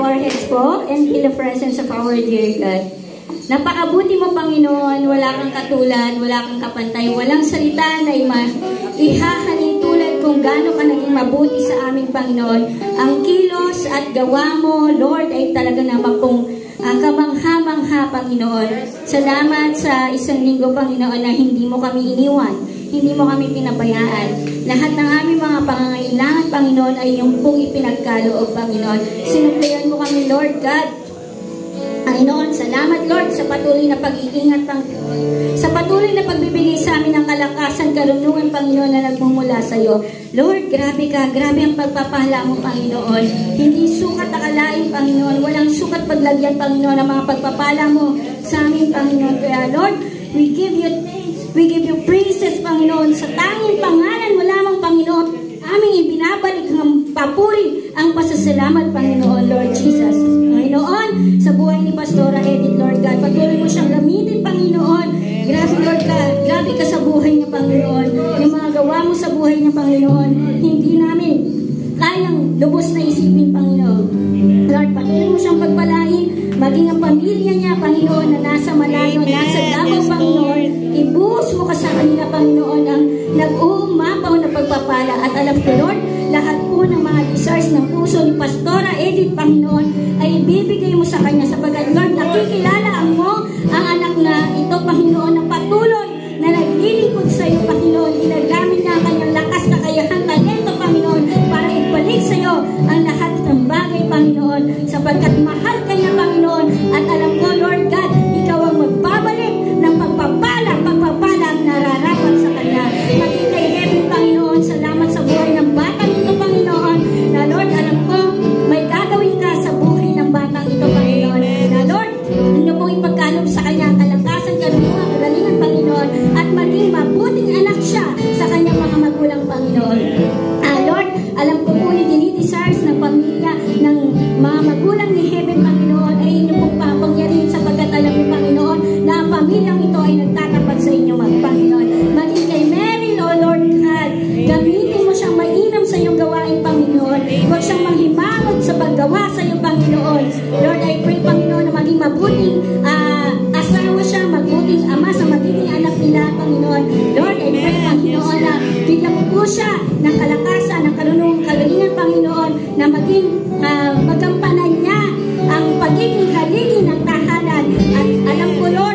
our heads po and in the presence of our dear God. Napakabuti mo, Panginoon, wala kang katulad, wala kang kapantay, walang salita na ihahalin tulad kung gaano ka naging mabuti sa aming Panginoon. Ang kilos at gawa mo, Lord, ay talaga naman pong kamangha-mangha, Panginoon. Salamat sa isang linggo, Panginoon, na hindi mo kami iniwan, hindi mo kami pinabayaan. Lahat ng aming mga pangangailangan, Panginoon, ay yung pong ipinagkaloob, Panginoon. Sinuplayan mo kami, Lord God. Panginoon, salamat, Lord, sa patuloy na pag-iingat, Panginoon. Sa patuloy na pagbibigay sa amin ng kalakasan, karunungan, Panginoon, na nagmumula sa iyo. Lord, grabe ka, grabe ang pagpapala mo, Panginoon. Hindi sukat akalain, Panginoon. Walang sukat paglagyan, Panginoon, ang mga pagpapala mo sa amin, Panginoon. Kaya, Lord, we give you thanks, we give you praises, Panginoon. Sa tanging pangalan mo lamang, Panginoon, aming ibinabalik ng papuri ang pasasalamat, Panginoon, Lord Jesus. Panginoon, sa buhay ni Pastora Edith, Lord God, patuloy mo siyang gamitin, Panginoon. Grabe, Lord God, grabe ka sa buhay niya, Panginoon. Yung mga gawa mo sa buhay niya, Panginoon, hindi namin kayang lubos na isipin, Panginoon. Lord, patuloy mo siyang pagpalain, maging ang pamilya niya, Panginoon, na nasa Malayo, nasa Davao, Panginoon. Ibuhos mo ka sa kanila, Panginoon, ang nag-uumapaw na pagpapala. At alam ko, Lord, lahat po ng mga desires ng puso ni Pastora Edith, Panginoon, ay ibibigay mo sa kanya sapagkat, Lord, nakikilala mo ang anak na ito, Panginoon, na patuloy na naglilingkod sa iyo, Panginoon. Ginagamit niya ang kanyang lakas, kakayahan, talento, Panginoon, para ibalik sa iyo ang lahat ng bagay, Panginoon, sapagkat mahal ka niya, Panginoon, at alam ko, Lord God, ikaw ang magbabalik ng pagpapala ang nararapat sa kanya. Maging kay Heaven, Panginoon, salamat sa buhay ng batang ito, Panginoon, na Lord, alam ko, may gagawin ka sa buhay ng batang ito, Panginoon, na Lord, inyo pong ipagkaloob sa kanya ang kalakasan, karunungan, kagalingan, Panginoon, at maging mabuting anak siya sa kanyang mga magulang, Panginoon. Lord, alam ko po yung dinidesires ng pamilya ng mga magulang ni Heaven, Panginoon, ay inyo pong papangyarihin sapagkat alam niyo, Panginoon, na ang pamilyang ito ay nagtatapat sa inyo, Panginoon. Maging kay Mary, Lord God, gamitin mo siyang mainam sa iyong gawain, Panginoon. Huwag siyang manghimangot sa paggawa sa iyong, Panginoon. Lord, I pray, Panginoon, na maging mabuting asawa siya, mabuting ama sa magiging anak nila, Panginoon. Lord, I pray, Panginoon, na bigyan mo po siya ng kalakasan, ng karunungan, kagalingan, Panginoon, na maging magampanan niya ang pagiging haligi ng tahanan. At alam ko, Lord,